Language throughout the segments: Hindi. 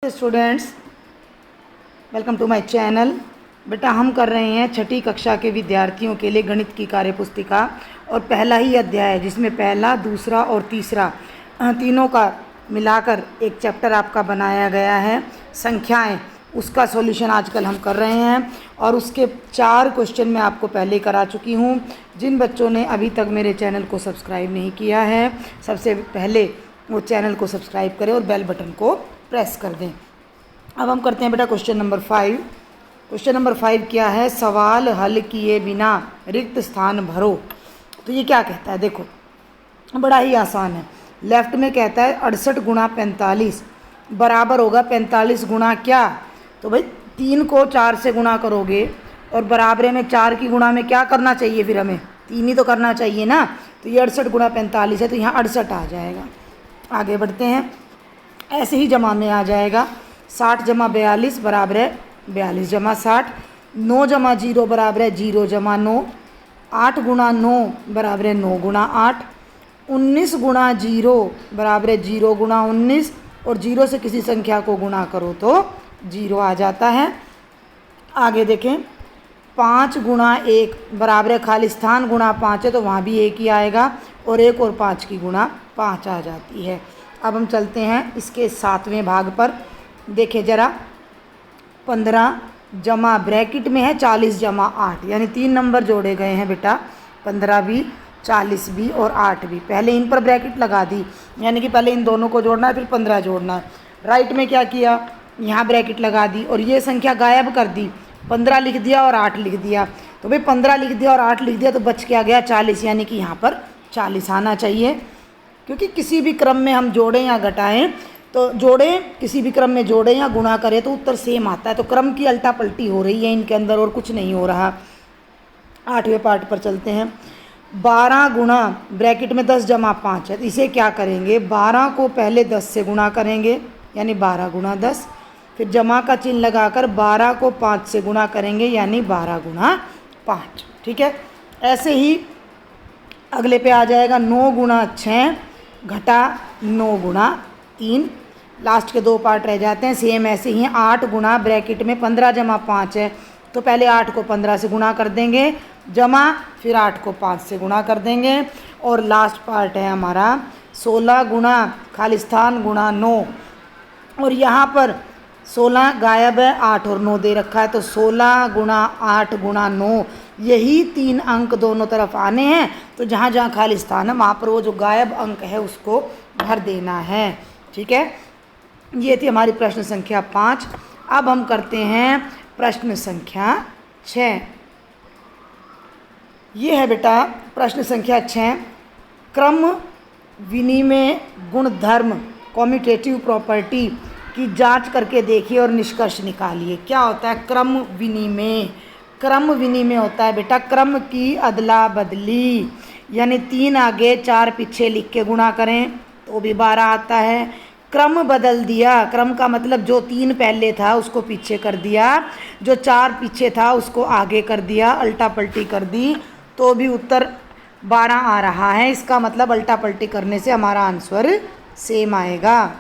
Students, welcome to my channel. बेटा हम कर रहे हैं छठी कक्षा के विद्यार्थियों के लिए गणित की कार्यपुस्तिका और पहला ही अध्याय है जिसमें पहला, दूसरा और तीसरा तीनों का मिलाकर एक चैप्टर आपका बनाया गया है संख्याएं। उसका सॉल्यूशन आजकल हम कर रहे हैं और उसके 4 क्वेश्चन मैं आपको पहले करा चुकी हूँ। जिन बच्चों ने अभी तक मेरे चैनल को सब्सक्राइब नहीं किया है, सबसे पहले वो चैनल को सब्सक्राइब करें और बेल बटन को प्रेस कर दें। अब हम करते हैं बेटा क्वेश्चन नंबर 5। क्वेश्चन नंबर 5 क्या है? सवाल हल किए बिना रिक्त स्थान भरो। तो ये क्या कहता है? देखो बड़ा ही आसान है। लेफ्ट में कहता है 68 गुणा 45 बराबर होगा 45 गुणा क्या? तो भाई 3 को 4 से गुणा करोगे और बराबरे में 4 की गुणा में क्या करना चाहिए? फिर हमें 3 ही तो करना चाहिए ना। तो ये 68 गुणा 45 है, तो यहाँ 68 आ जाएगा। आगे बढ़ते हैं, ऐसे ही जमा में आ जाएगा। 60 जमा 42 बराबर है 42 जमा 60। 9 जमा 0 बराबर है 0 जमा 9। 8 गुणा 9 बराबर है 9 गुणा 8। 19 गुणा 0 बराबर है 0 गुणा 19, और 0 से किसी संख्या को गुणा करो तो 0 आ जाता है। आगे देखें, 5 गुणा 1 बराबर है खाली स्थान गुणा 5 है, तो वहाँ भी 1 ही आएगा, और 1 और 5 की गुणा 5 आ जाती है। अब हम चलते हैं इसके 7वें भाग पर। देखें ज़रा, 15 जमा ब्रैकेट में है 40 जमा 8, यानी 3 नंबर जोड़े गए हैं बेटा, 15 भी 40 भी और 8 भी। पहले इन पर ब्रैकेट लगा दी, यानी कि पहले इन दोनों को जोड़ना है फिर 15 जोड़ना है। राइट में क्या किया? यहाँ ब्रैकेट लगा दी और ये संख्या गायब कर दी, 15 लिख दिया और 8 लिख दिया। तो भाई 15 लिख दिया और 8 लिख दिया तो बच क्या गया? 40, यानी कि यहाँ पर 40 आना चाहिए। क्योंकि किसी भी क्रम में हम जोड़ें या घटाएं, तो जोड़ें किसी भी क्रम में जोड़ें या गुणा करें तो उत्तर सेम आता है। तो क्रम की अल्टा पलटी हो रही है इनके अंदर और कुछ नहीं हो रहा। 8वें पार्ट पर चलते हैं। 12 गुणा ब्रैकेट में 10 जमा 5 है, तो इसे क्या करेंगे? 12 को पहले 10 से गुणा करेंगे, यानी 12 गुणा 10। फिर जमा का चिन्ह लगाकर 12 को 5 से गुणा करेंगे, यानी 12 गुणा 5। ठीक है। ऐसे ही अगले पे आ जाएगा 9 गुणा 6 घटा 9 गुणा 3। लास्ट के 2 पार्ट रह जाते हैं। सेम ऐसे ही 8 गुणा ब्रैकेट में 15 जमा 5 है, तो पहले 8 को 15 से गुणा कर देंगे, जमा फिर 8 को 5 से गुणा कर देंगे। और लास्ट पार्ट है हमारा 16 गुणा खाली स्थान गुणा 9, और यहाँ पर 16 गायब है, 8 और 9 दे रखा है, तो 16 गुणा 8 गुणा 9, यही 3 अंक दोनों तरफ आने हैं। तो जहाँ जहाँ खाली स्थान है वहाँ पर वो जो गायब अंक है उसको भर देना है। ठीक है, ये थी हमारी प्रश्न संख्या 5। अब हम करते हैं प्रश्न संख्या 6। ये है बेटा प्रश्न संख्या 6। क्रम विनिमय गुणधर्म कॉम्यूटेटिव प्रॉपर्टी की जांच करके देखिए और निष्कर्ष निकालिए। क्या होता है क्रम विनिमय? क्रम विनिमय होता है बेटा क्रम की अदला बदली, यानी 3 आगे 4 पीछे लिख के गुणा करें तो भी 12 आता है। क्रम बदल दिया, क्रम का मतलब जो 3 पहले था उसको पीछे कर दिया, जो 4 पीछे था उसको आगे कर दिया, अल्टा पलटी कर दी, तो भी उत्तर 12 आ रहा है। इसका मतलब अल्टा पलटी करने से हमारा आंसर सेम आएगा।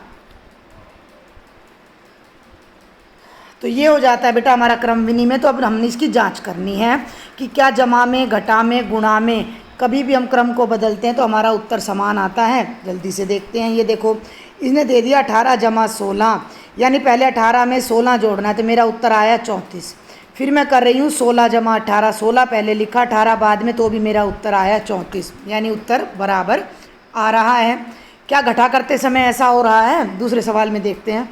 तो ये हो जाता है बेटा हमारा क्रम विनिमय। तो अब हमने इसकी जांच करनी है कि क्या जमा में, घटा में, गुणा में कभी भी हम क्रम को बदलते हैं तो हमारा उत्तर समान आता है। जल्दी से देखते हैं। ये देखो, इसने दे दिया 18 जमा 16, यानी पहले 18 में 16 जोड़ना है, तो मेरा उत्तर आया 34। फिर मैं कर रही हूँ 16 जमा 18, 16 पहले लिखा 18 बाद में, तो भी मेरा उत्तर आया 34, यानी उत्तर बराबर आ रहा है। क्या घटा करते समय ऐसा हो रहा है? दूसरे सवाल में देखते हैं।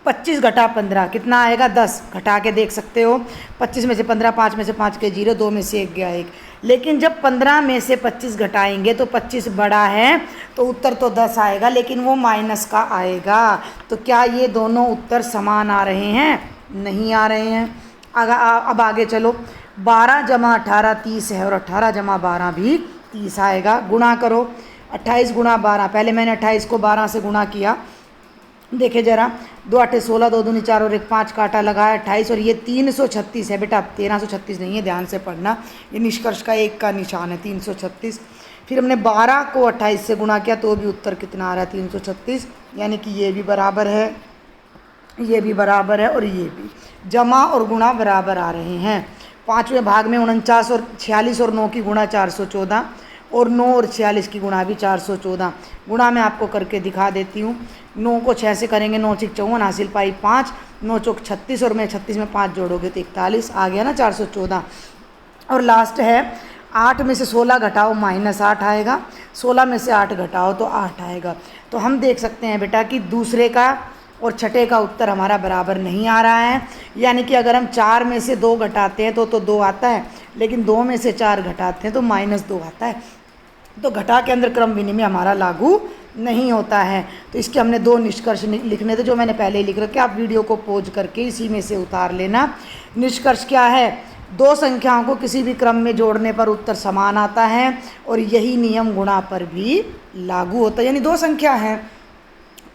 25 घटा 15 कितना आएगा? 10। घटा के देख सकते हो। 25 में से 15, 5 में से 5 के 0, 2 में से 1 गया 1। लेकिन जब 15 में से 25 घटाएंगे तो 25 बड़ा है, तो उत्तर तो 10 आएगा, लेकिन वो माइनस का आएगा। तो क्या ये दोनों उत्तर समान आ रहे हैं? नहीं आ रहे हैं। अब आगे चलो। 12 जमा 18 30 है, और 18 जमा 12 भी 30 आएगा। गुणा करो। 28 गुणा 12, पहले मैंने 28 को 12 से गुणा किया। देखे जरा, 2 8 16, 2 दूनी 4 और 1 5 काटा लगाया 28, और ये 336 है बेटा, 1336 नहीं है, ध्यान से पढ़ना। ये निष्कर्ष का 1 का निशान है, 336। फिर हमने 12 को 28 से गुणा किया तो भी उत्तर कितना आ रहा है? 336, यानी कि ये भी बराबर है। ये भी बराबर है और ये भी। जमा और गुणा बराबर आ रहे हैं। पाँचवें भाग में 49 और 46 और 9 की गुणा 414 और 9 और 46 की गुणा भी 414। गुणा मैं आपको करके दिखा देती हूँ। 9 को 6 से करेंगे, 9 6 54 हासिल पाई 5, 9 चौक 36 और मैं 36 में 5 जोड़ोगे तो 41 आ गया ना 414। और लास्ट है 8 में से 16 घटाओ -8 आएगा, 16 में से 8 घटाओ तो 8 आएगा। तो हम देख सकते हैं बेटा कि दूसरे का और छठे का उत्तर हमारा बराबर नहीं आ रहा है। यानी कि अगर हम 4 में से 2 घटाते हैं तो 2 आता है, लेकिन 2 में से 4 घटाते हैं तो -2 आता है। तो घटा के अंदर क्रम विनिमय हमारा लागू नहीं होता है। तो इसके हमने 2 निष्कर्ष लिखने थे जो मैंने पहले ही लिख रखे, आप वीडियो को पॉज करके इसी में से उतार लेना। निष्कर्ष क्या है? 2 संख्याओं को किसी भी क्रम में जोड़ने पर उत्तर समान आता है और यही नियम गुणा पर भी लागू होता है। यानी 2 संख्या हैं,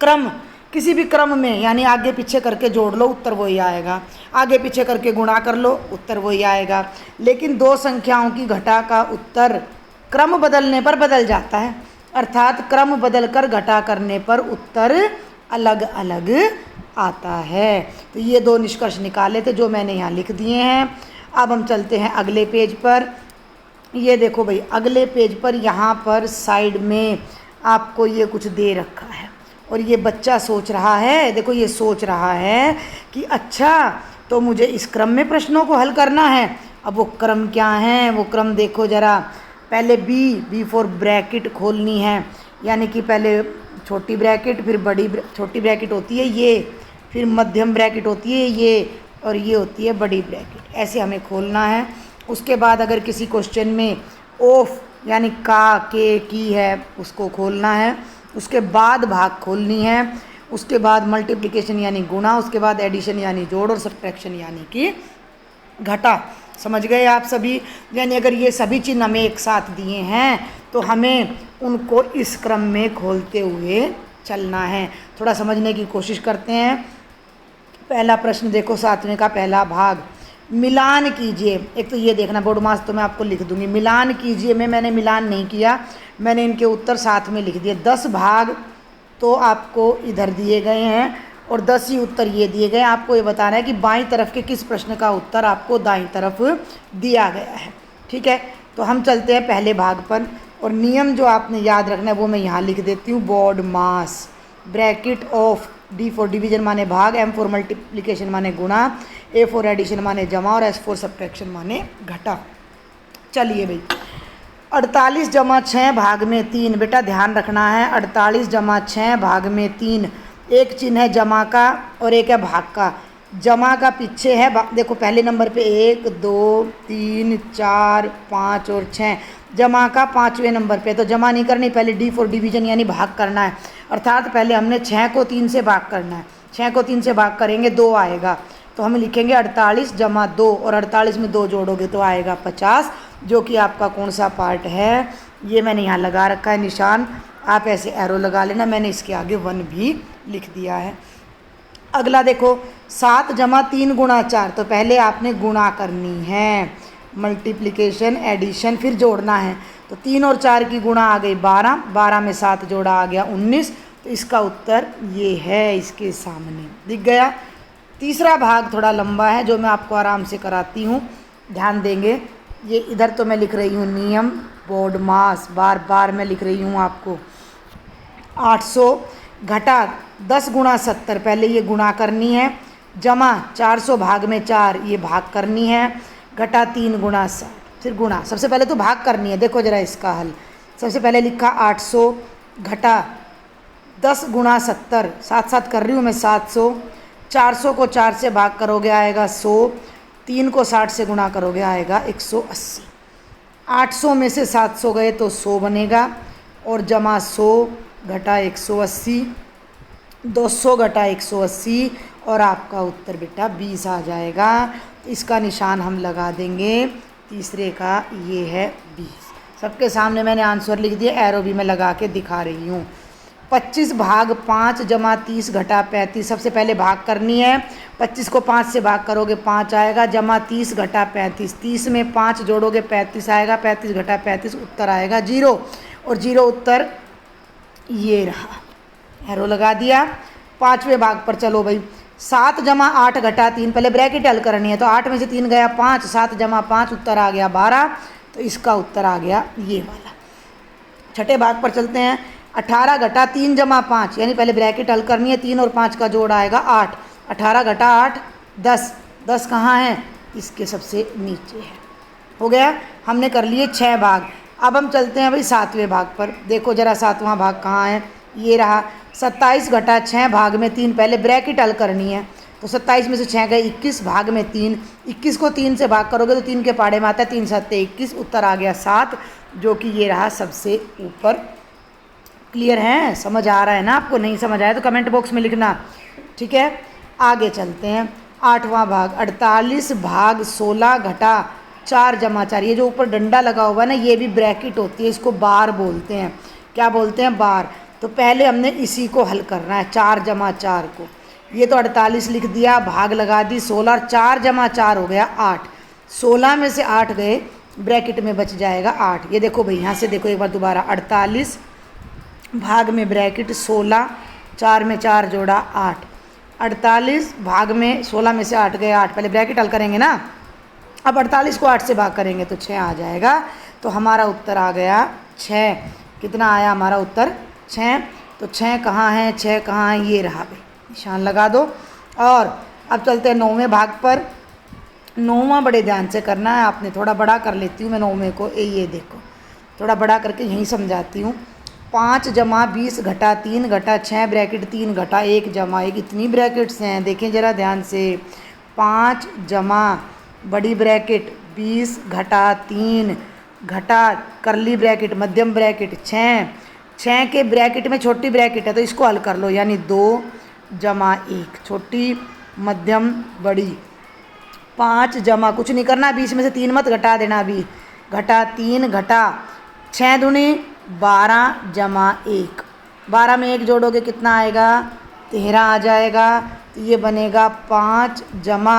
क्रम किसी भी क्रम में, यानी आगे पीछे करके जोड़ लो उत्तर वही आएगा, आगे पीछे करके गुणा कर लो उत्तर वही आएगा। लेकिन 2 संख्याओं की घटा का उत्तर क्रम बदलने पर बदल जाता है, अर्थात क्रम बदलकर घटा करने पर उत्तर अलग अलग आता है। तो ये 2 निष्कर्ष निकाले थे जो मैंने यहाँ लिख दिए हैं। अब हम चलते हैं अगले पेज पर। ये देखो भाई, अगले पेज पर यहाँ पर साइड में आपको ये कुछ दे रखा है और ये बच्चा सोच रहा है, देखो ये सोच रहा है कि अच्छा तो मुझे इस क्रम में प्रश्नों को हल करना है। अब वो क्रम क्या है? वो क्रम देखो ज़रा। पहले बी फॉर ब्रैकेट खोलनी है, यानी कि पहले छोटी ब्रैकेट, फिर बड़ी छोटी ब्रैकेट होती है ये, फिर मध्यम ब्रैकेट होती है ये, और ये होती है बड़ी ब्रैकेट। ऐसे हमें खोलना है। उसके बाद अगर किसी क्वेश्चन में ऑफ यानी का, के, की है उसको खोलना है। उसके बाद भाग खोलनी है। उसके बाद मल्टीप्लिकेशन यानी गुणा, उसके बाद एडिशन यानी जोड़, और सब्ट्रैक्शन यानी कि घटा। समझ गए आप सभी? यानी अगर ये सभी चिन्ह हमें एक साथ दिए हैं तो हमें उनको इस क्रम में खोलते हुए चलना है। थोड़ा समझने की कोशिश करते हैं। पहला प्रश्न देखो, 7वें का पहला भाग, मिलान कीजिए। एक तो ये देखना, बोर्ड मार्क्स तो मैं आपको लिख दूंगी। मिलान कीजिए में मैंने मिलान नहीं किया, मैंने इनके उत्तर साथ में लिख दिए। 10 भाग तो आपको इधर दिए गए हैं और 10 ही उत्तर ये दिए गए। आपको ये बताना है कि बाईं तरफ के किस प्रश्न का उत्तर आपको दाईं तरफ दिया गया है। ठीक है, तो हम चलते हैं पहले भाग पर। और नियम जो आपने याद रखना है वो मैं यहाँ लिख देती हूँ। Board mass, bracket of, D for division माने भाग, एम फॉर मल्टीप्लिकेशन माने गुणा, ए फॉर एडिशन माने जमा और एस फॉर सब्ट्रैक्शन माने घटा। चलिए भाई, 48 जमा 6 भाग में 3। बेटा ध्यान रखना है, 48 जमा 6 भाग में 3। एक चिन्ह है जमा का और एक है भाग का। जमा का पीछे है, देखो पहले नंबर पे 1 2 3 4 5 और 6। जमा का 5वें नंबर पे। तो जमा नहीं करनी, पहले डी फॉर डिवीजन यानी भाग करना है। अर्थात पहले हमने 6 को 3 से भाग करना है। 6 को 3 से भाग करेंगे 2 आएगा, तो हम लिखेंगे 48 जमा 2, और 48 में 2 जोड़ोगे तो आएगा 50, जो कि आपका कौन सा पार्ट है? ये मैंने यहाँ लगा रखा है निशान, आप ऐसे एरो लगा लेना। मैंने इसके आगे 1 भी लिख दिया है। अगला देखो, 7 जमा 3 गुणा 4। तो पहले आपने गुणा करनी है, मल्टीप्लिकेशन, एडिशन, फिर जोड़ना है। तो 3 और 4 की गुणा आ गई 12, 12 में 7 जोड़ा आ गया 19। तो इसका उत्तर ये है, इसके सामने दिख गया। तीसरा भाग थोड़ा लंबा है जो मैं आपको आराम से कराती हूँ, ध्यान देंगे। ये इधर तो मैं लिख रही हूँ नियम, बोर्ड मास, बार बार मैं लिख रही हूँ आपको। 800 घटा 10 गुणा 70, पहले ये गुणा करनी है। जमा 400 भाग में 4, ये भाग करनी है। घटा 3 गुणा 60, फिर गुणा। सबसे पहले तो भाग करनी है। देखो जरा इसका हल, सबसे पहले लिखा 800 घटा 10 गुणा 70, साथ साथ कर रही हूँ मैं 700। 400 को 4 से भाग करोगे आएगा 100, 3 को 60 से गुणा करोगे आएगा 180। 800 में से 700 गए तो 100 बनेगा, और जमा 100 घटा 180, 200 घटा 180, और आपका उत्तर बेटा 20 आ जाएगा। इसका निशान हम लगा देंगे, तीसरे का ये है 20। सबके सामने मैंने आंसर लिख दिया, एरो भी मैं लगा के दिखा रही हूँ। 25 भाग 5 जमा 30 घटा 35, सबसे पहले भाग करनी है। 25 को 5 से भाग करोगे 5 आएगा, जमा 30 घटा 35, 30 में 5 जोड़ोगे 35 आएगा, 35 घटा 35 उत्तर आएगा 0, और 0 उत्तर ये रहा, एरो लगा दिया। 5वें भाग पर चलो भाई, 7 जमा 8 घटा 3, पहले ब्रैकेट हल करनी है तो 8 में से 3 गया 5, 7 जमा 5 उत्तर आ गया 12, तो इसका उत्तर आ गया ये वाला। छठे भाग पर चलते हैं। 18 घटा 3 जमा 5, यानी पहले ब्रैकेट हल करनी है, 3 और 5 का जोड़ आएगा 8, 18 घटा 8 10, 10 कहाँ है, इसके सबसे नीचे है। हो गया, हमने कर लिए 6 भाग। अब हम चलते हैं भाई 7वें भाग पर। देखो जरा 7वां भाग कहाँ है, ये रहा। 27 घटा 6 भाग में 3, पहले ब्रैकेट हल करनी है तो 27 में से 6 गए 21, भाग में 3, 21 को 3 से भाग करोगे तो 3 के पाड़े में आता है 3 7 21, उत्तर आ गया 7, जो कि ये रहा सबसे ऊपर। क्लियर है, समझ आ रहा है ना आपको? नहीं समझ आया तो कमेंट बॉक्स में लिखना, ठीक है। आगे चलते हैं। 8वां भाग। 48 भाग 16 घटा 4 जमा 4, ये जो ऊपर डंडा लगा हुआ है ना, ये भी ब्रैकेट होती है, इसको बार बोलते हैं। क्या बोलते हैं? बार। तो पहले हमने इसी को हल करना है, 4 जमा 4 को। ये तो 48 लिख दिया, भाग लगा दी 16, और 4 जमा 4 हो गया 8, 16 में से 8 गए, ब्रैकेट में बच जाएगा 8। ये देखो भाई, यहाँ से देखो एक बार दोबारा, 48 भाग में ब्रैकेट 16, 4 में 4 जोड़ा 8, 48 भाग में 16 में से 8 गए 8, पहले ब्रैकेट हल करेंगे ना। अब 48 को 8 से भाग करेंगे तो 6 आ जाएगा, तो हमारा उत्तर आ गया 6। कितना आया हमारा उत्तर? 6। तो 6 कहाँ है, 6 कहाँ है, ये रहा भाई, निशान लगा दो। और अब चलते हैं 9वें भाग पर। 9वां बड़े ध्यान से करना है आपने, थोड़ा बड़ा कर लेती हूँ मैं 9वें को, ये देखो थोड़ा बड़ा करके यहीं समझाती हूँ। 5 जमा 20 घटा 3 घटा 6 ब्रैकेट 3 घटा 1 जमा 1, इतनी ब्रैकेट्स हैं, देखें ज़रा ध्यान से। 5 जमा बड़ी ब्रैकेट 20 घटा 3 घटा करली ब्रैकेट मध्यम ब्रैकेट 6 के ब्रैकेट में छोटी ब्रैकेट है तो इसको हल कर लो, यानी 2 जमा 1, छोटी मध्यम बड़ी। 5 जमा कुछ नहीं करना, 20 में से 3 मत घटा देना, अभी घटा 3 घटा 6 दूनी 12 जमा 1, 12 में 1 जोड़ोगे कितना आएगा, 13 आ जाएगा। तो ये बनेगा 5 जमा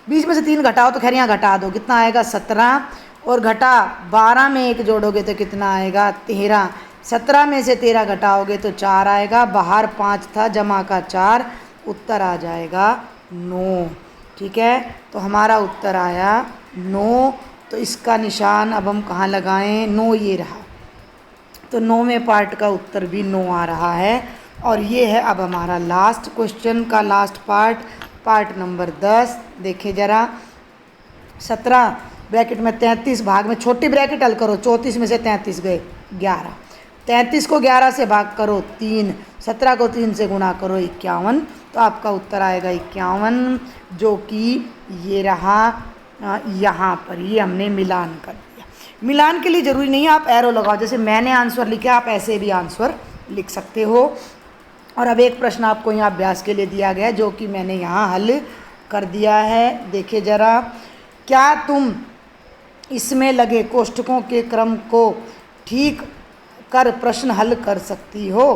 20 में से 3 घटाओ तो खैर यहाँ घटा दो, कितना आएगा 17, और घटा 12 में 1 जोड़ोगे तो कितना आएगा 13, 17 में से 13 घटाओगे तो 4 आएगा, बाहर 5 था जमा का 4, उत्तर आ जाएगा 9। ठीक है, तो हमारा उत्तर आया 9। तो इसका निशान अब हम कहाँ लगाएं, 9 ये रहा, तो 9वें पार्ट का उत्तर भी 9 आ रहा है। और ये है अब हमारा लास्ट क्वेश्चन का लास्ट पार्ट, पार्ट नंबर 10। देखिए ज़रा, 17 ब्रैकेट में 33 भाग में छोटी ब्रैकेट हल करो, 34 में से 33 गए 11, 33 को 11 से भाग करो 3, 17 को 3 से गुणा करो 51, तो आपका उत्तर आएगा 51, जो कि ये रहा यहाँ पर, ये हमने मिलान कर दिया। मिलान के लिए ज़रूरी नहीं है आप एरो लगाओ, जैसे मैंने आंसर लिखा आप ऐसे भी आंसर लिख सकते हो। और अब एक प्रश्न आपको यहाँ अभ्यास के लिए दिया गया है, जो कि मैंने यहाँ हल कर दिया है। देखिए ज़रा, क्या तुम इसमें लगे कोष्ठकों के क्रम को ठीक कर प्रश्न हल कर सकती हो?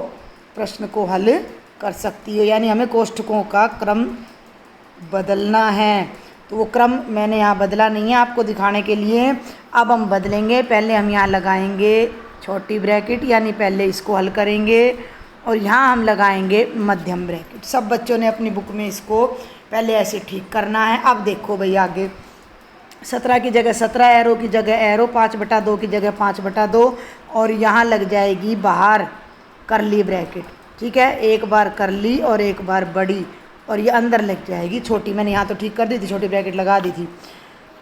प्रश्न को हल कर सकती हो, यानी हमें कोष्ठकों का क्रम बदलना है। तो वो क्रम मैंने यहाँ बदला नहीं है आपको दिखाने के लिए, अब हम बदलेंगे। पहले हम यहाँ लगाएंगे छोटी ब्रैकेट, यानी पहले इसको हल करेंगे, और यहाँ हम लगाएंगे मध्यम ब्रैकेट। सब बच्चों ने अपनी बुक में इसको पहले ऐसे ठीक करना है। अब देखो भैया आगे, 17 की जगह 17, एरो की जगह एरो, 5/2 की जगह 5/2, और यहाँ लग जाएगी बाहर करली ब्रैकेट। ठीक है, एक बार करली और एक बार बड़ी, और ये अंदर लग जाएगी छोटी। मैंने यहाँ तो ठीक कर दी थी, छोटी ब्रैकेट लगा दी थी।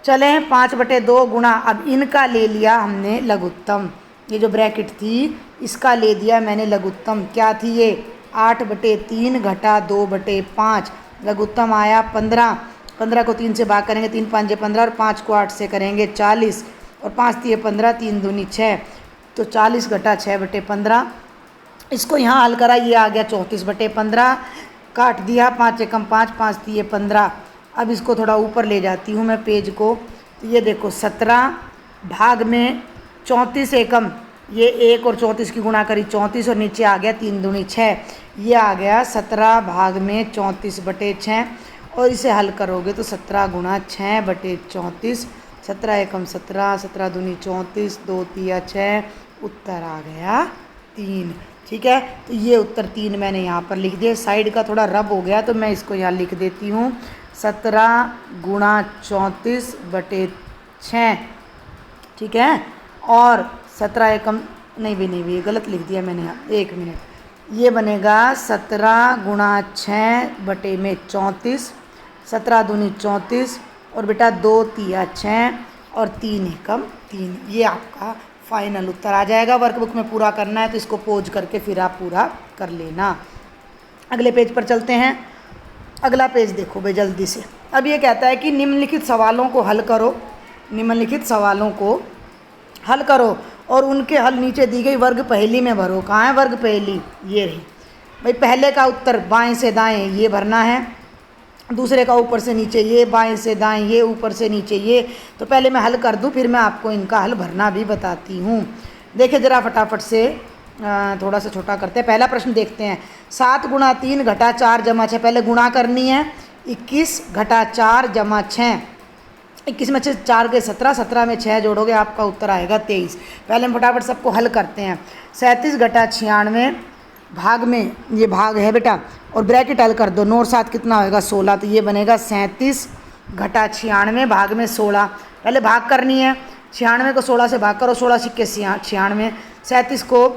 चले 5/2 गुणा, अब इनका ले लिया हमने लघुत्तम, ये जो ब्रैकेट थी इसका ले दिया मैंने लघुत्तम। क्या थी ये, 8/3 घटा 2/5, लघुत्तम आया 15, 15 को 3 से भाग करेंगे, 3 5 15, और 5 को 8 से करेंगे 40, और 5 3 15, 3 दूनी 6, तो 40 घटा 6/15। इसको यहाँ हल करा, ये आ गया 34/15, काट दिया, 5 एकम 5, 5 3 15। अब इसको थोड़ा ऊपर ले जाती हूँ मैं पेज को, तो ये देखो 17 भाग में 34 एकम, ये 1 और 34 की गुणा करी 34, और नीचे आ गया 3 दूनी 6, ये आ गया 17 भाग में 34/6, और इसे हल करोगे तो 17 गुणा 6/34, 17 एकम 17, 17 दूनी 34, 2 3 6, उत्तर आ गया 3। ठीक है। तो ये उत्तर 3 मैंने यहाँ पर लिख दिया। साइड का थोड़ा रब हो गया तो मैं इसको यहाँ लिख देती हूँ 17 गुणा 34 बटे 6, ठीक है। और 17 एकम नहीं भी गलत लिख दिया मैंने यहाँ, 1 मिनट, ये बनेगा 17 गुणा 6 बटे में 34, 17 दूनी 34 और बेटा 2 तिया 6 और 3 एकम 3, ये आपका फाइनल उत्तर आ जाएगा। वर्कबुक में पूरा करना है तो इसको पोज करके फिर आप पूरा कर लेना। अगले पेज पर चलते हैं। अगला पेज देखो भाई जल्दी से। अब ये कहता है कि निम्नलिखित सवालों को हल करो, निम्नलिखित सवालों को हल करो और उनके हल नीचे दी गई वर्ग पहेली में भरो। कहाँ है वर्ग पहेली? ये रही भाई। पहले का उत्तर बाएं से दाएं ये भरना है, दूसरे का ऊपर से नीचे ये, बाएं से दाएं ये, ऊपर से नीचे ये। तो पहले मैं हल कर दूं फिर मैं आपको इनका हल भरना भी बताती हूँ। देखिए ज़रा फटाफट से थोड़ा सा छोटा करते हैं। पहला प्रश्न देखते हैं। 7 गुणा 3 घटा 4 जमा 6, पहले गुणा करनी है। 21 घटा 4 जमा 6, 21 में 4 के 17, 17 में 6 जोड़ोगे आपका उत्तर आएगा 23। पहले हम फटाफट सबको हल करते हैं। 37 घटा 96 भाग में, ये भाग है बेटा, और ब्रैकेट हल कर दो। 9 और 7 कितना होएगा? 16। तो ये बनेगा 37 घटा 96 भाग में 16। पहले भाग करनी है। 96 को 16 से भाग करो, 16 सिक्के 96, 37 को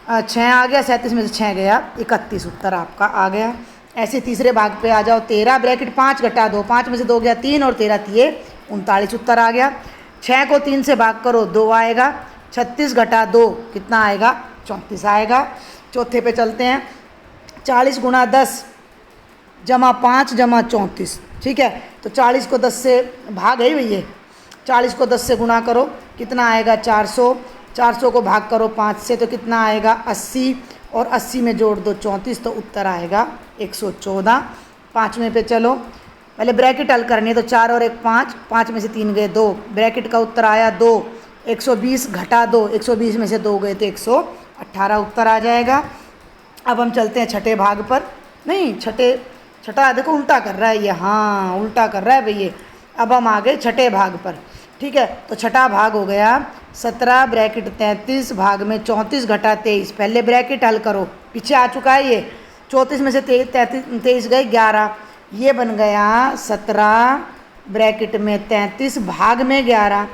6 आ गया, 37 में से 6 गया 31, उत्तर आपका आ गया। ऐसे तीसरे भाग पे आ जाओ। 13 ब्रैकेट 5 घटा 2, 5 में से 2 गया 3 और 13 तिये 39, उत्तर आ गया। 6 को 3 से भाग करो 2 आएगा। 36 घटा 2 कितना आएगा? 34 आएगा। चौथे पे चलते हैं। 40 गुणा 10 जमा 5 जमा 34, ठीक है। तो 40 को 10 से भाग है भैया, 40 को 10 से गुणा करो कितना आएगा? 400। 400 को भाग करो 5 से तो कितना आएगा? 80 और 80 में जोड़ दो 34, तो उत्तर आएगा 114। पाँचवें पे चलो। पहले ब्रैकेट हल करनी है तो 4 और 1 5, 5 में से 3 गए 2, ब्रैकेट का उत्तर आया 2। 120 घटा 2, 120 में से 2 गए तो 118, उत्तर आ जाएगा। अब हम चलते हैं छठे भाग पर। नहीं छठा देखो उल्टा कर रहा है ये, हाँ उल्टा कर रहा है भैया। अब हम आ गए छठे भाग पर, ठीक है। तो छठा भाग हो गया 17 ब्रैकेट 33 भाग में 34 घटा 23। पहले ब्रैकेट हल करो, पीछे आ चुका है ये। 34 में से 23 गए 11, ये बन गया 17 ब्रैकेट में 33 भाग में 11।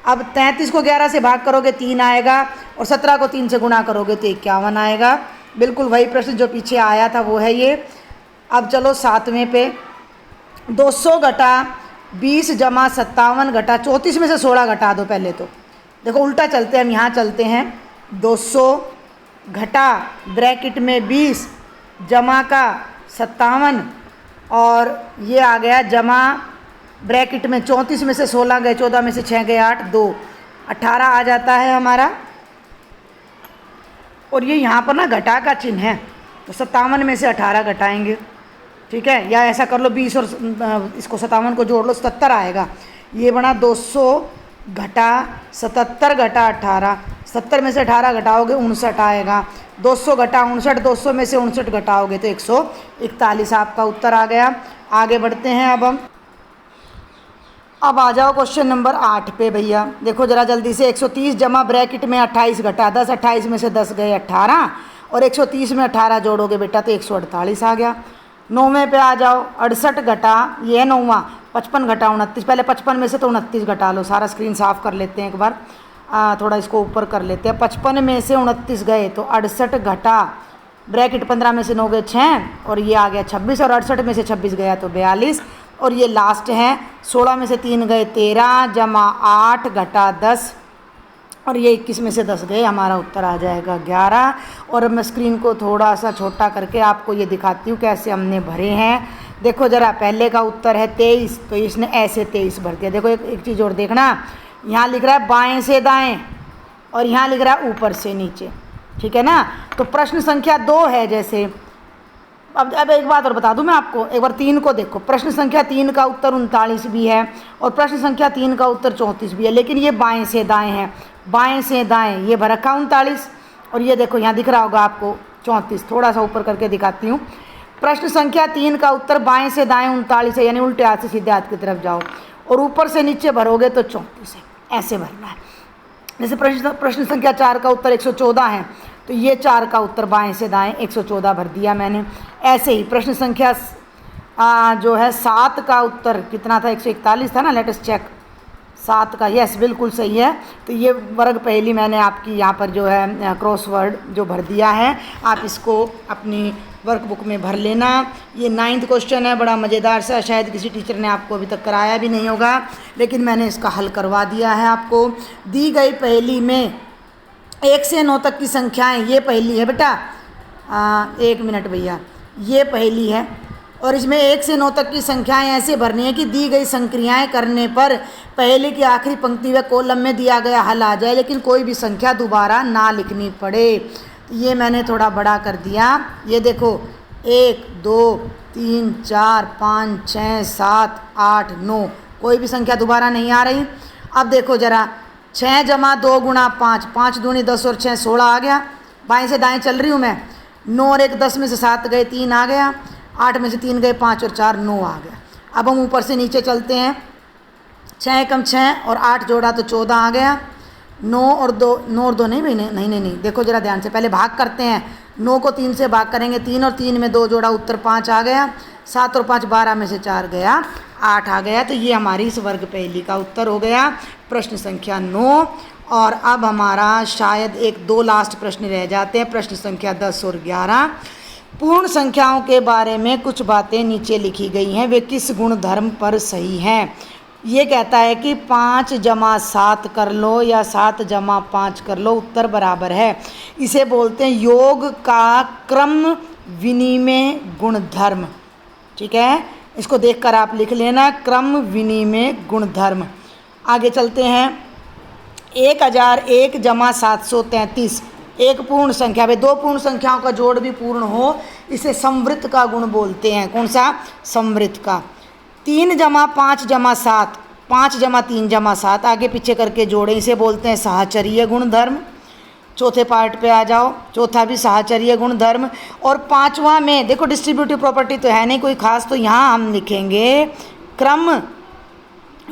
अब 33 को 11 से भाग करोगे 3 आएगा और 17 को 3 से गुणा करोगे तो 51 आएगा। बिल्कुल वही प्रश्न जो पीछे आया था वो है ये। अब चलो 7वें पे। 200 घटा 20 जमा 57 घटा 34 में से 16 घटा दो। पहले तो देखो उल्टा चलते हैं हम, यहाँ चलते हैं। 200 घटा ब्रैकेट में 20 जमा का 57 और ये आ गया जमा ब्रैकेट में 34 में से 16 गए, 14 में से 6 गए 8, 2 18 आ जाता है हमारा। और ये यहाँ पर ना घटा का चिन्ह है तो 57 में से 18 घटाएंगे, ठीक है। या ऐसा कर लो 20 और इसको 57 को जोड़ लो 77 आएगा। ये बना 200 घटा 77 घटा 18, 70 में से 18 घटाओगे 59 आएगा। 200 घटा 59, 200 में से 59 घटाओगे तो 141 आपका उत्तर आ गया। आगे बढ़ते हैं अब आ जाओ क्वेश्चन नंबर 8 पे भैया। देखो ज़रा जल्दी से। 130 जमा ब्रैकेट में 28 घटा 10, 28 में से 10 गए 18 और 130 में 18 जोड़ोगे बेटा तो 148 आ गया। 9वें पे आ जाओ। 68 घटा, ये है 9वां, 55 घटा 29। पहले 55 में से तो 29 घटा लो। सारा स्क्रीन साफ़ कर लेते हैं एक बार, थोड़ा इसको ऊपर कर लेते हैं। 55 में से 29 गए तो 68 घटा ब्रैकेट 15 में से 9 गए 6 और ये आ गया 26 और 68 में से 26 गया तो 42 और ये लास्ट है। 16 में से 3 गए 13 जमा 8 घटा 10 और ये 21 में से 10 गए, हमारा उत्तर आ जाएगा 11। और मैं स्क्रीन को थोड़ा सा छोटा करके आपको ये दिखाती हूँ कैसे हमने भरे हैं। देखो ज़रा, पहले का उत्तर है 23 तो इसने ऐसे 23 भर दिया। देखो एक चीज़ और देखना, यहाँ लिख रहा है बाएं से दाएं और यहाँ लिख रहा है ऊपर से नीचे, ठीक है ना। तो प्रश्न संख्या 2 है जैसे। अब एक बात और बता दूं मैं आपको, एक बार 3 को देखो। प्रश्न संख्या 3 का उत्तर 39 भी है और प्रश्न संख्या 3 का उत्तर 34 भी है, लेकिन ये बाएं से दाएं है। बाएं से दाएं ये भर रखा 39 और ये देखो यहाँ दिख रहा होगा आपको 34। थोड़ा सा ऊपर करके दिखाती हूँ। प्रश्न संख्या 3 का उत्तर बाएं से दाएं 39 है, यानी उल्टे हाथ से सीधे हाथ की तरफ जाओ और ऊपर से नीचे भरोगे तो 34 है। ऐसे भरना है। जैसे प्रश्न संख्या 4 का उत्तर 114 है तो ये 4 का उत्तर बाएं से दाएं 114 भर दिया मैंने। ऐसे ही प्रश्न संख्या जो है 7 का उत्तर कितना था, 141 था ना, लेट अस चेक। 7 का, यस बिल्कुल सही है। तो ये वर्ग पहेली मैंने आपकी यहाँ पर जो है क्रॉसवर्ड जो भर दिया है, आप इसको अपनी वर्कबुक में भर लेना। ये 9th क्वेश्चन है, बड़ा मज़ेदार सा, शायद किसी टीचर ने आपको अभी तक कराया भी नहीं होगा, लेकिन मैंने इसका हल करवा दिया है आपको। दी गई पहेली में 1 से 9 तक की संख्याएं, ये पहेली है बेटा, 1 मिनट भैया, ये पहेली है और इसमें 1 से 9 तक की संख्याएं ऐसे भरनी है कि दी गई संक्रियाएं करने पर पहेली की आखिरी पंक्ति व कॉलम में दिया गया हल आ जाए, लेकिन कोई भी संख्या दोबारा ना लिखनी पड़े। ये मैंने थोड़ा बड़ा कर दिया, ये देखो 1 2 3 4 5 6 7 8 9, कोई भी संख्या दोबारा नहीं आ रही। अब देखो ज़रा, 6 जमा 2 गुणा 5, 5 दूनी 10 और 6 16 आ गया, बाएं से दाएं चल रही हूँ मैं। 9 और 1 10 में से 7 गए, 3 आ गया, 8 में से 3 गए, 5 और 4 9 आ गया। अब हम ऊपर से नीचे चलते हैं, 6 कम 6 और 8 जोड़ा तो 14 आ गया। 9 और 2 नहीं भाई, नहीं, देखो ज़रा ध्यान से, पहले भाग करते हैं। 9 को 3 से भाग करेंगे, 3 और 3 में 2 जोड़ा, उत्तर 5 आ गया। 7 और 5 12 में से 4 गया, 8 आ गया। तो ये हमारी इस वर्ग पहेली का उत्तर हो गया, प्रश्न संख्या 9। और अब हमारा शायद 1-2 लास्ट प्रश्न रह जाते हैं, प्रश्न संख्या 10 और 11। पूर्ण संख्याओं के बारे में कुछ बातें नीचे लिखी गई हैं, वे किस गुणधर्म पर सही हैं। ये कहता है कि 5 जमा 7 कर लो या 7 जमा 5 कर लो, उत्तर बराबर है। इसे बोलते हैं योग का क्रम विनिमय गुणधर्म। ठीक है, इसको देखकर आप लिख लेना, क्रम विनिमय गुणधर्म। आगे चलते हैं, 1001 जमा 733 एक पूर्ण संख्या, भाई 2 पूर्ण संख्याओं का जोड़ भी पूर्ण हो, इसे समवृत्त का गुण बोलते हैं। कौन सा? समवृत्त का। 3 जमा 5 जमा 7, 5 जमा 3 जमा 7 आगे पीछे करके जोड़ें, इसे बोलते हैं साहचर्य गुणधर्म। चौथे पार्ट पे आ जाओ, चौथा भी साहचर्य गुणधर्म। और 5वां में देखो, डिस्ट्रीब्यूटिव प्रॉपर्टी तो है नहीं कोई खास, तो यहाँ हम लिखेंगे क्रम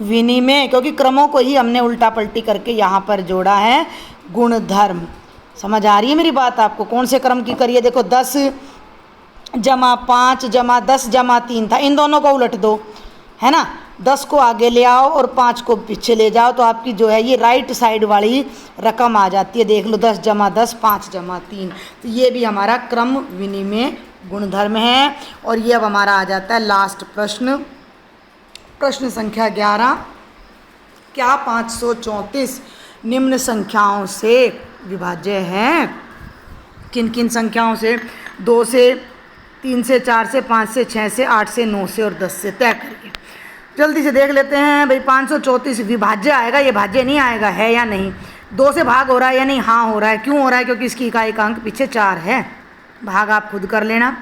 विनिमय, क्योंकि क्रमों को ही हमने उल्टा पलटी करके यहाँ पर जोड़ा है गुणधर्म। समझ आ रही है मेरी बात आपको? कौन से क्रम की करिए, देखो 10 जमा 5 जमा 10 जमा 3 था, इन दोनों को उलट दो, है ना। 10 को आगे ले आओ और 5 को पीछे ले जाओ, तो आपकी जो है ये राइट साइड वाली रकम आ जाती है। देख लो, 10 जमा 10 5 जमा 3, तो ये भी हमारा क्रम विनिमय गुणधर्म है। और ये अब हमारा आ जाता है लास्ट प्रश्न, प्रश्न संख्या 11। क्या 534 निम्न संख्याओं से विभाज्य है? किन किन संख्याओं से? 2 से, 3 से, 4 से, 5 से, 6 से, 8 से, 9 से और 10 से। तय करिए, जल्दी से देख लेते हैं भाई। 534 विभाज्य आएगा, ये भाज्य नहीं आएगा, है या नहीं? 2 से भाग हो रहा है या नहीं? हाँ हो रहा है। क्यों हो रहा है? क्योंकि इसकी इकाई का अंक पीछे 4 है, भाग आप खुद कर लेना।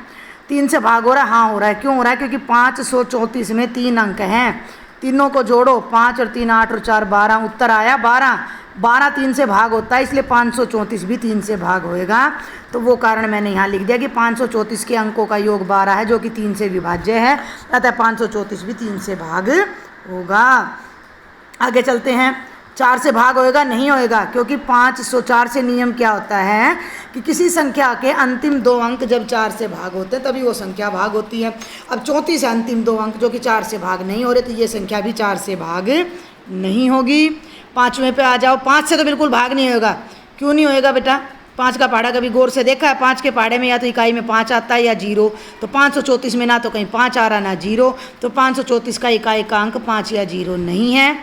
3 से भाग हो रहा है, हाँ हो रहा है। क्यों हो रहा है? क्योंकि 534 में 3 अंक हैं, तीनों को जोड़ो, 5 और 3 8 और 4 12, उत्तर आया 12। 12 3 से भाग होता है, इसलिए 534 भी 3 से भाग होएगा। तो वो कारण मैंने यहाँ लिख दिया कि 534 के अंकों का योग 12 है, जो कि 3 से विभाज्य है, अतः 534 भी 3 से भाग होगा। आगे चलते हैं, 4 से भाग होएगा? नहीं होएगा, क्योंकि 504 से नियम क्या होता है कि किसी संख्या के अंतिम 2 अंक जब 4 से भाग होते हैं तभी वो संख्या भाग होती है। अब 34 है अंतिम 2 अंक जो कि 4 से भाग नहीं हो रहे, तो ये संख्या भी 4 से भाग नहीं होगी। 5वें पे आ जाओ, 5 से तो बिल्कुल भाग नहीं होगा। क्यों नहीं होएगा बेटा? 5 का पहाड़ा कभी गौर से देखा है? 5 के पहाड़े में या तो इकाई में 5 आता है या 0, तो 534 में ना तो कहीं 5 आ रहा ना 0, तो 534 का इकाई का अंक 5 या 0 नहीं है।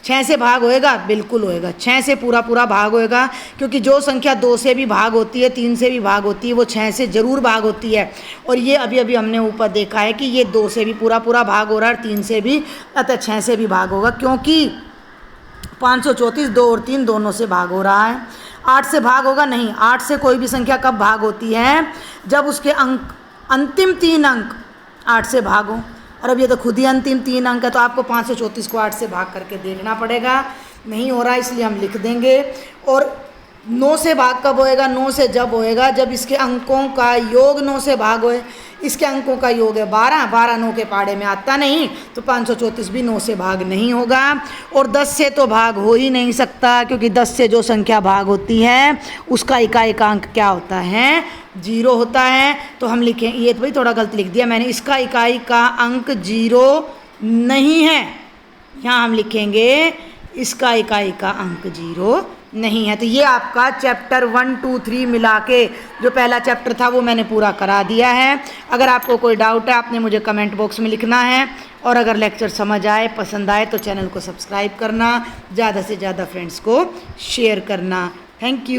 6 से भाग होएगा? बिल्कुल होएगा, 6 से पूरा पूरा भाग होएगा, क्योंकि जो संख्या 2 से भी भाग होती है, 3 से भी भाग होती है, वो 6 से ज़रूर भाग होती है। और ये अभी अभी हमने ऊपर देखा है कि ये 2 से भी पूरा पूरा भाग हो रहा है और 3 से भी, अतः 6 से भी भाग होगा, क्योंकि 534 2 और 3 दोनों से भाग हो रहा है। 8 से भाग होगा? नहीं। 8 से कोई भी संख्या कब भाग होती है? जब उसके अंक, अंतिम 3 अंक 8 से भाग हो। और अब ये तो खुद ही अंतिम 3 अंक है, तो आपको 534 को 8 से भाग करके देखना पड़ेगा। नहीं हो रहा, इसलिए हम लिख देंगे। और 9 से भाग कब होएगा? 9 से जब होएगा जब इसके अंकों का योग 9 से भाग होए। इसके अंकों का योग है 12, 12 9 के पाड़े में आता नहीं, तो 534 भी 9 से भाग नहीं होगा। और 10 से तो भाग हो ही नहीं सकता, क्योंकि 10 से जो संख्या भाग होती है उसका इकाई का अंक क्या होता है, 0 होता है। तो हम लिखें, ये तो भाई थोड़ा गलत लिख दिया मैंने, इसका इकाई का अंक 0 नहीं है। यहाँ हम लिखेंगे इसका इकाई का अंक 0 नहीं है। तो ये आपका चैप्टर 1 2 3 मिला के जो पहला चैप्टर था वो मैंने पूरा करा दिया है। अगर आपको कोई डाउट है आपने मुझे कमेंट बॉक्स में लिखना है, और अगर लेक्चर समझ आए, पसंद आए तो चैनल को सब्सक्राइब करना, ज़्यादा से ज़्यादा फ्रेंड्स को शेयर करना। Thank you.